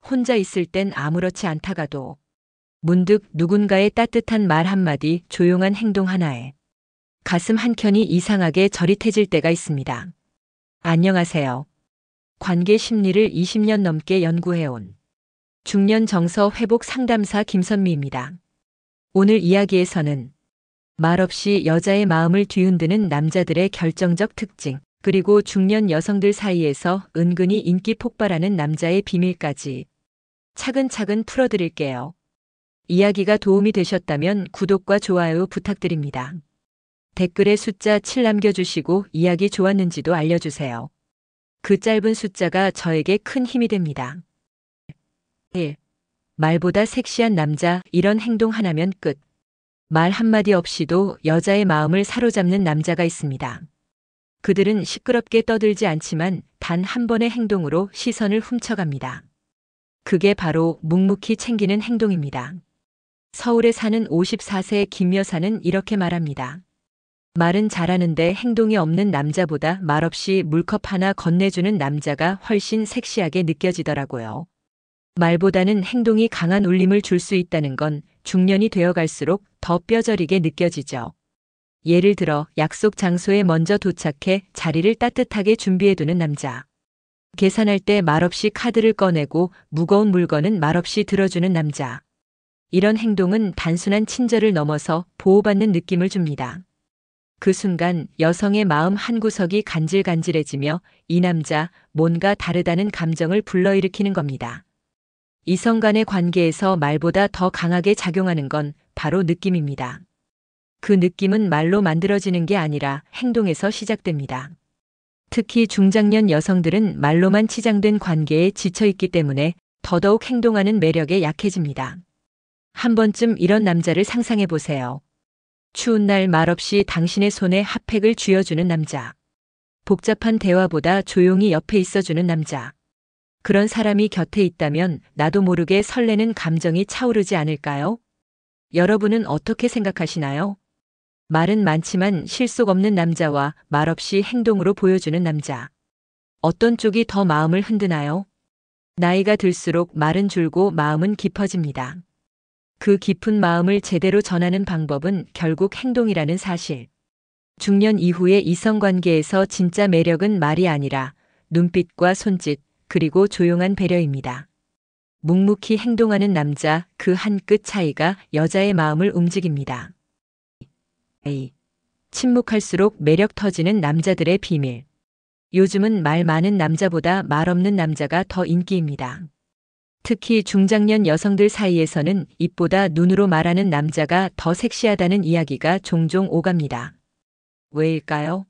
혼자 있을 땐 아무렇지 않다가도 문득 누군가의 따뜻한 말 한마디, 조용한 행동 하나에 가슴 한켠이 이상하게 저릿해질 때가 있습니다. 안녕하세요. 관계 심리를 20년 넘게 연구해온 중년 정서 회복 상담사 김선미입니다. 오늘 이야기에서는 말없이 여자의 마음을 뒤흔드는 남자들의 결정적 특징, 그리고 중년 여성들 사이에서 은근히 인기 폭발하는 남자의 비밀까지 차근차근 풀어드릴게요. 이야기가 도움이 되셨다면 구독과 좋아요 부탁드립니다. 댓글에 숫자 7 남겨주시고 이야기 좋았는지도 알려주세요. 그 짧은 숫자가 저에게 큰 힘이 됩니다. 1. 말보다 섹시한 남자, 이런 행동 하나면 끝. 말 한마디 없이도 여자의 마음을 사로잡는 남자가 있습니다. 그들은 시끄럽게 떠들지 않지만 단 한 번의 행동으로 시선을 훔쳐갑니다. 그게 바로 묵묵히 챙기는 행동입니다. 서울에 사는 54세 김 여사는 이렇게 말합니다. 말은 잘하는데 행동이 없는 남자보다 말없이 물컵 하나 건네주는 남자가 훨씬 섹시하게 느껴지더라고요. 말보다는 행동이 강한 울림을 줄 수 있다는 건 중년이 되어갈수록 더 뼈저리게 느껴지죠. 예를 들어 약속 장소에 먼저 도착해 자리를 따뜻하게 준비해두는 남자. 계산할 때 말없이 카드를 꺼내고 무거운 물건은 말없이 들어주는 남자. 이런 행동은 단순한 친절을 넘어서 보호받는 느낌을 줍니다. 그 순간 여성의 마음 한구석이 간질간질해지며 이 남자 뭔가 다르다는 감정을 불러일으키는 겁니다. 이성 간의 관계에서 말보다 더 강하게 작용하는 건 바로 느낌입니다. 그 느낌은 말로 만들어지는 게 아니라 행동에서 시작됩니다. 특히 중장년 여성들은 말로만 치장된 관계에 지쳐있기 때문에 더더욱 행동하는 매력에 약해집니다. 한 번쯤 이런 남자를 상상해 보세요. 추운 날 말없이 당신의 손에 핫팩을 쥐어주는 남자. 복잡한 대화보다 조용히 옆에 있어주는 남자. 그런 사람이 곁에 있다면 나도 모르게 설레는 감정이 차오르지 않을까요? 여러분은 어떻게 생각하시나요? 말은 많지만 실속 없는 남자와 말없이 행동으로 보여주는 남자. 어떤 쪽이 더 마음을 흔드나요? 나이가 들수록 말은 줄고 마음은 깊어집니다. 그 깊은 마음을 제대로 전하는 방법은 결국 행동이라는 사실. 중년 이후의 이성관계에서 진짜 매력은 말이 아니라 눈빛과 손짓, 그리고 조용한 배려입니다. 묵묵히 행동하는 남자, 그 한 끗 차이가 여자의 마음을 움직입니다. A. 침묵할수록 매력 터지는 남자들의 비밀. 요즘은 말 많은 남자보다 말 없는 남자가 더 인기입니다. 특히 중장년 여성들 사이에서는 입보다 눈으로 말하는 남자가 더 섹시하다는 이야기가 종종 오갑니다. 왜일까요?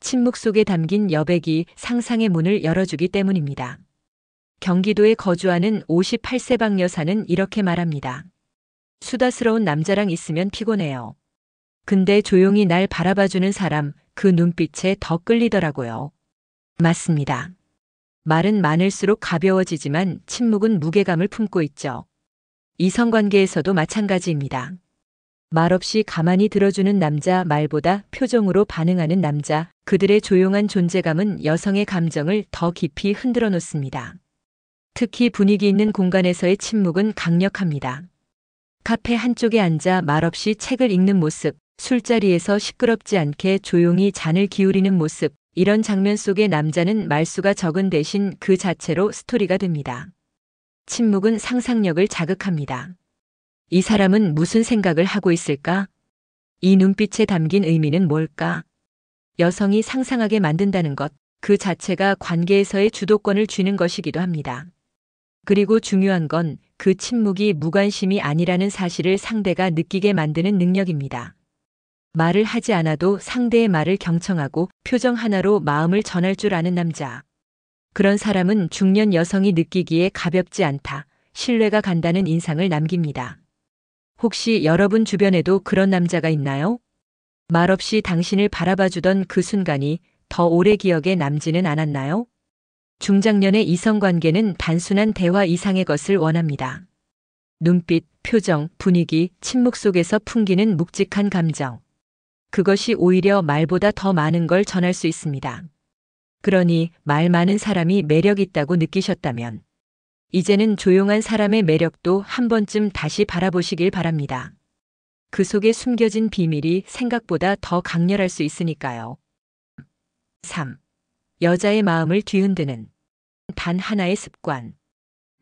침묵 속에 담긴 여백이 상상의 문을 열어주기 때문입니다. 경기도에 거주하는 58세 박 여사는 이렇게 말합니다. 수다스러운 남자랑 있으면 피곤해요. 근데 조용히 날 바라봐주는 사람, 그 눈빛에 더 끌리더라고요. 맞습니다. 말은 많을수록 가벼워지지만 침묵은 무게감을 품고 있죠. 이성관계에서도 마찬가지입니다. 말없이 가만히 들어주는 남자, 말보다 표정으로 반응하는 남자, 그들의 조용한 존재감은 여성의 감정을 더 깊이 흔들어 놓습니다. 특히 분위기 있는 공간에서의 침묵은 강력합니다. 카페 한쪽에 앉아 말없이 책을 읽는 모습, 술자리에서 시끄럽지 않게 조용히 잔을 기울이는 모습, 이런 장면 속의 남자는 말수가 적은 대신 그 자체로 스토리가 됩니다. 침묵은 상상력을 자극합니다. 이 사람은 무슨 생각을 하고 있을까? 이 눈빛에 담긴 의미는 뭘까? 여성이 상상하게 만든다는 것, 그 자체가 관계에서의 주도권을 쥐는 것이기도 합니다. 그리고 중요한 건 그 침묵이 무관심이 아니라는 사실을 상대가 느끼게 만드는 능력입니다. 말을 하지 않아도 상대의 말을 경청하고 표정 하나로 마음을 전할 줄 아는 남자. 그런 사람은 중년 여성이 느끼기에 가볍지 않다, 신뢰가 간다는 인상을 남깁니다. 혹시 여러분 주변에도 그런 남자가 있나요? 말없이 당신을 바라봐주던 그 순간이 더 오래 기억에 남지는 않았나요? 중장년의 이성관계는 단순한 대화 이상의 것을 원합니다. 눈빛, 표정, 분위기, 침묵 속에서 풍기는 묵직한 감정. 그것이 오히려 말보다 더 많은 걸 전할 수 있습니다. 그러니 말 많은 사람이 매력 있다고 느끼셨다면 이제는 조용한 사람의 매력도 한 번쯤 다시 바라보시길 바랍니다. 그 속에 숨겨진 비밀이 생각보다 더 강렬할 수 있으니까요. 3. 여자의 마음을 뒤흔드는 단 하나의 습관.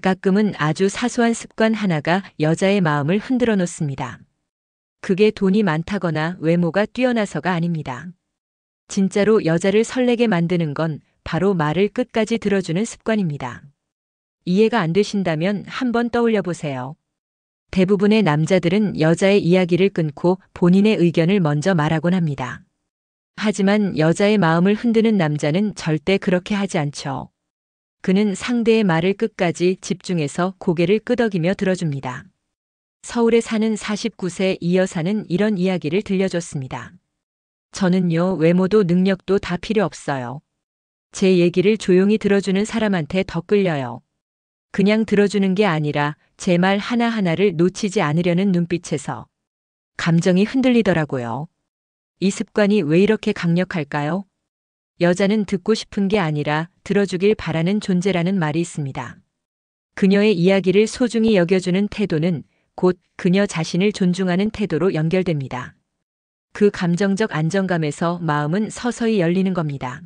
가끔은 아주 사소한 습관 하나가 여자의 마음을 흔들어 놓습니다. 그게 돈이 많다거나 외모가 뛰어나서가 아닙니다. 진짜로 여자를 설레게 만드는 건 바로 말을 끝까지 들어주는 습관입니다. 이해가 안 되신다면 한번 떠올려 보세요. 대부분의 남자들은 여자의 이야기를 끊고 본인의 의견을 먼저 말하곤 합니다. 하지만 여자의 마음을 흔드는 남자는 절대 그렇게 하지 않죠. 그는 상대의 말을 끝까지 집중해서 고개를 끄덕이며 들어줍니다. 서울에 사는 49세 이 여사는 이런 이야기를 들려줬습니다. 저는요, 외모도 능력도 다 필요 없어요. 제 얘기를 조용히 들어주는 사람한테 더 끌려요. 그냥 들어주는 게 아니라 제 말 하나하나를 놓치지 않으려는 눈빛에서 감정이 흔들리더라고요. 이 습관이 왜 이렇게 강력할까요? 여자는 듣고 싶은 게 아니라 들어주길 바라는 존재라는 말이 있습니다. 그녀의 이야기를 소중히 여겨주는 태도는 곧 그녀 자신을 존중하는 태도로 연결됩니다. 그 감정적 안정감에서 마음은 서서히 열리는 겁니다.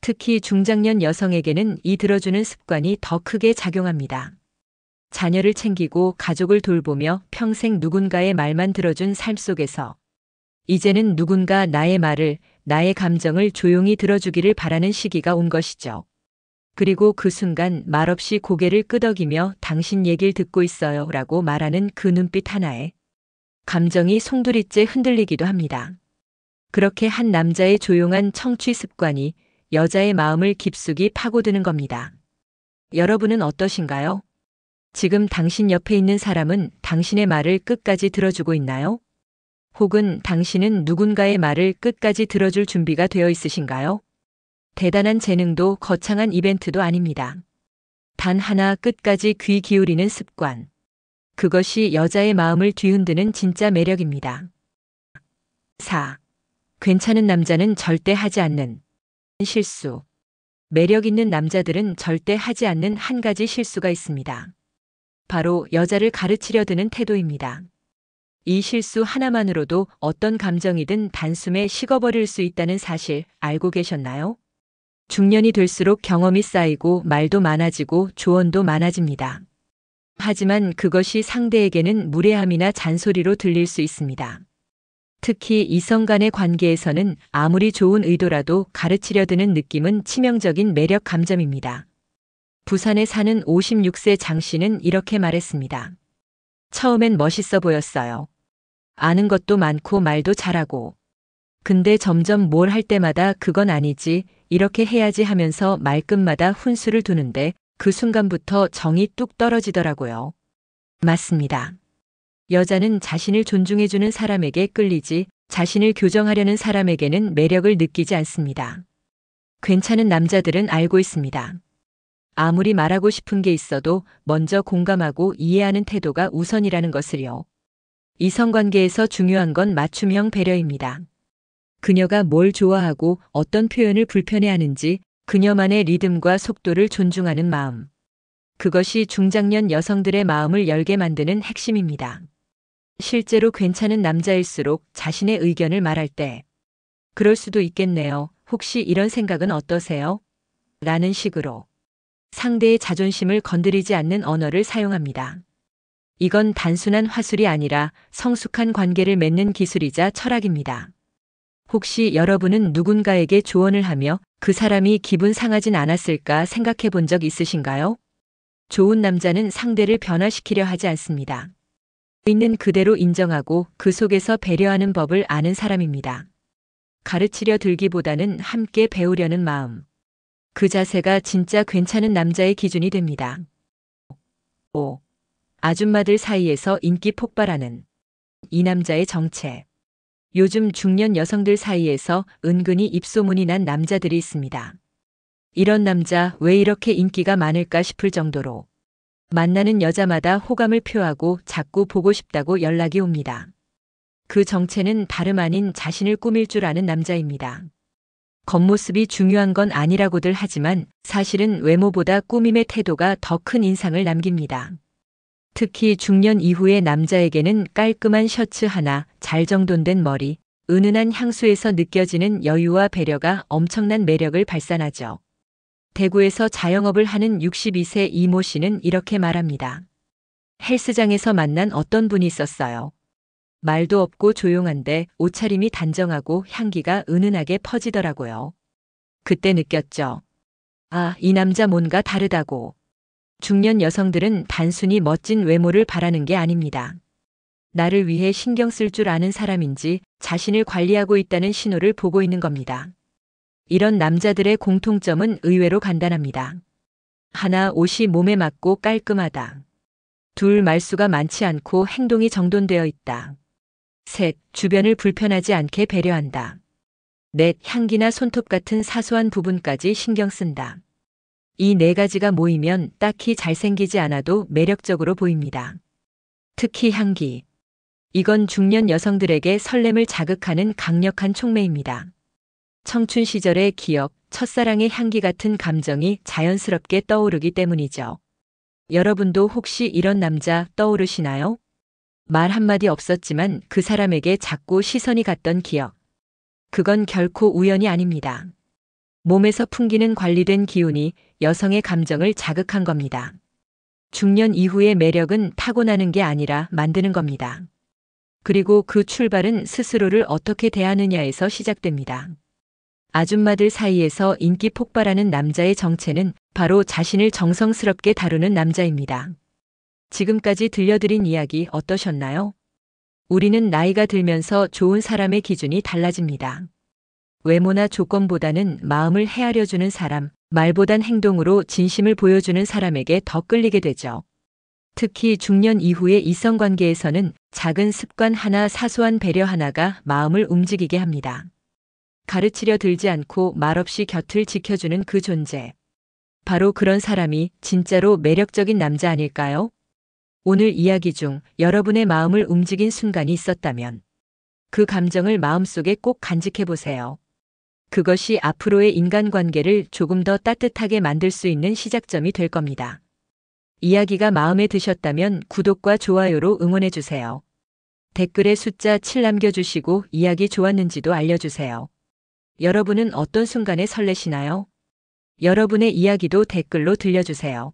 특히 중장년 여성에게는 이 들어주는 습관이 더 크게 작용합니다. 자녀를 챙기고 가족을 돌보며 평생 누군가의 말만 들어준 삶 속에서 이제는 누군가 나의 말을, 나의 감정을 조용히 들어주기를 바라는 시기가 온 것이죠. 그리고 그 순간 말없이 고개를 끄덕이며 당신 얘기를 듣고 있어요 라고 말하는 그 눈빛 하나에 감정이 송두리째 흔들리기도 합니다. 그렇게 한 남자의 조용한 청취 습관이 여자의 마음을 깊숙이 파고드는 겁니다. 여러분은 어떠신가요? 지금 당신 옆에 있는 사람은 당신의 말을 끝까지 들어주고 있나요? 혹은 당신은 누군가의 말을 끝까지 들어줄 준비가 되어 있으신가요? 대단한 재능도 거창한 이벤트도 아닙니다. 단 하나 끝까지 귀 기울이는 습관. 그것이 여자의 마음을 뒤흔드는 진짜 매력입니다. 4. 괜찮은 남자는 절대 하지 않는 실수. 매력 있는 남자들은 절대 하지 않는 한 가지 실수가 있습니다. 바로 여자를 가르치려 드는 태도입니다. 이 실수 하나만으로도 어떤 감정이든 단숨에 식어버릴 수 있다는 사실 알고 계셨나요? 중년이 될수록 경험이 쌓이고 말도 많아지고 조언도 많아집니다. 하지만 그것이 상대에게는 무례함이나 잔소리로 들릴 수 있습니다. 특히 이성 간의 관계에서는 아무리 좋은 의도라도 가르치려 드는 느낌은 치명적인 매력 감점입니다. 부산에 사는 56세 장 씨는 이렇게 말했습니다. 처음엔 멋있어 보였어요. 아는 것도 많고 말도 잘하고. 근데 점점 뭘 할 때마다 그건 아니지, 이렇게 해야지 하면서 말끝마다 훈수를 두는데 그 순간부터 정이 뚝 떨어지더라고요. 맞습니다. 여자는 자신을 존중해주는 사람에게 끌리지 자신을 교정하려는 사람에게는 매력을 느끼지 않습니다. 괜찮은 남자들은 알고 있습니다. 아무리 말하고 싶은 게 있어도 먼저 공감하고 이해하는 태도가 우선이라는 것을요. 이성관계에서 중요한 건 맞춤형 배려입니다. 그녀가 뭘 좋아하고 어떤 표현을 불편해하는지 그녀만의 리듬과 속도를 존중하는 마음. 그것이 중장년 여성들의 마음을 열게 만드는 핵심입니다. 실제로 괜찮은 남자일수록 자신의 의견을 말할 때 그럴 수도 있겠네요. 혹시 이런 생각은 어떠세요? 라는 식으로 상대의 자존심을 건드리지 않는 언어를 사용합니다. 이건 단순한 화술이 아니라 성숙한 관계를 맺는 기술이자 철학입니다. 혹시 여러분은 누군가에게 조언을 하며 그 사람이 기분 상하진 않았을까 생각해 본 적 있으신가요? 좋은 남자는 상대를 변화시키려 하지 않습니다. 있는 그대로 인정하고 그 속에서 배려하는 법을 아는 사람입니다. 가르치려 들기보다는 함께 배우려는 마음. 그 자세가 진짜 괜찮은 남자의 기준이 됩니다. 5. 아줌마들 사이에서 인기 폭발하는 이 남자의 정체. 요즘 중년 여성들 사이에서 은근히 입소문이 난 남자들이 있습니다. 이런 남자 왜 이렇게 인기가 많을까 싶을 정도로 만나는 여자마다 호감을 표하고 자꾸 보고 싶다고 연락이 옵니다. 그 정체는 다름 아닌 자신을 꾸밀 줄 아는 남자입니다. 겉모습이 중요한 건 아니라고들 하지만 사실은 외모보다 꾸밈의 태도가 더 큰 인상을 남깁니다. 특히 중년 이후의 남자에게는 깔끔한 셔츠 하나, 잘 정돈된 머리, 은은한 향수에서 느껴지는 여유와 배려가 엄청난 매력을 발산하죠. 대구에서 자영업을 하는 62세 이모 씨는 이렇게 말합니다. 헬스장에서 만난 어떤 분이 있었어요. 말도 없고 조용한데 옷차림이 단정하고 향기가 은은하게 퍼지더라고요. 그때 느꼈죠. 아, 이 남자 뭔가 다르다고. 중년 여성들은 단순히 멋진 외모를 바라는 게 아닙니다. 나를 위해 신경 쓸 줄 아는 사람인지 자신을 관리하고 있다는 신호를 보고 있는 겁니다. 이런 남자들의 공통점은 의외로 간단합니다. 하나, 옷이 몸에 맞고 깔끔하다. 둘, 말수가 많지 않고 행동이 정돈되어 있다. 셋, 주변을 불편하지 않게 배려한다. 넷, 향기나 손톱 같은 사소한 부분까지 신경 쓴다. 이 네 가지가 모이면 딱히 잘생기지 않아도 매력적으로 보입니다. 특히 향기. 이건 중년 여성들에게 설렘을 자극하는 강력한 촉매입니다. 청춘 시절의 기억, 첫사랑의 향기 같은 감정이 자연스럽게 떠오르기 때문이죠. 여러분도 혹시 이런 남자 떠오르시나요? 말 한마디 없었지만 그 사람에게 자꾸 시선이 갔던 기억. 그건 결코 우연이 아닙니다. 몸에서 풍기는 관리된 기운이 여성의 감정을 자극한 겁니다. 중년 이후의 매력은 타고나는 게 아니라 만드는 겁니다. 그리고 그 출발은 스스로를 어떻게 대하느냐에서 시작됩니다. 아줌마들 사이에서 인기 폭발하는 남자의 정체는 바로 자신을 정성스럽게 다루는 남자입니다. 지금까지 들려드린 이야기 어떠셨나요? 우리는 나이가 들면서 좋은 사람의 기준이 달라집니다. 외모나 조건보다는 마음을 헤아려주는 사람, 말보단 행동으로 진심을 보여주는 사람에게 더 끌리게 되죠. 특히 중년 이후의 이성관계에서는 작은 습관 하나, 사소한 배려 하나가 마음을 움직이게 합니다. 가르치려 들지 않고 말없이 곁을 지켜주는 그 존재. 바로 그런 사람이 진짜로 매력적인 남자 아닐까요? 오늘 이야기 중 여러분의 마음을 움직인 순간이 있었다면 그 감정을 마음속에 꼭 간직해 보세요. 그것이 앞으로의 인간관계를 조금 더 따뜻하게 만들 수 있는 시작점이 될 겁니다. 이야기가 마음에 드셨다면 구독과 좋아요로 응원해 주세요. 댓글에 숫자 7 남겨주시고 이야기 좋았는지도 알려주세요. 여러분은 어떤 순간에 설레시나요? 여러분의 이야기도 댓글로 들려주세요.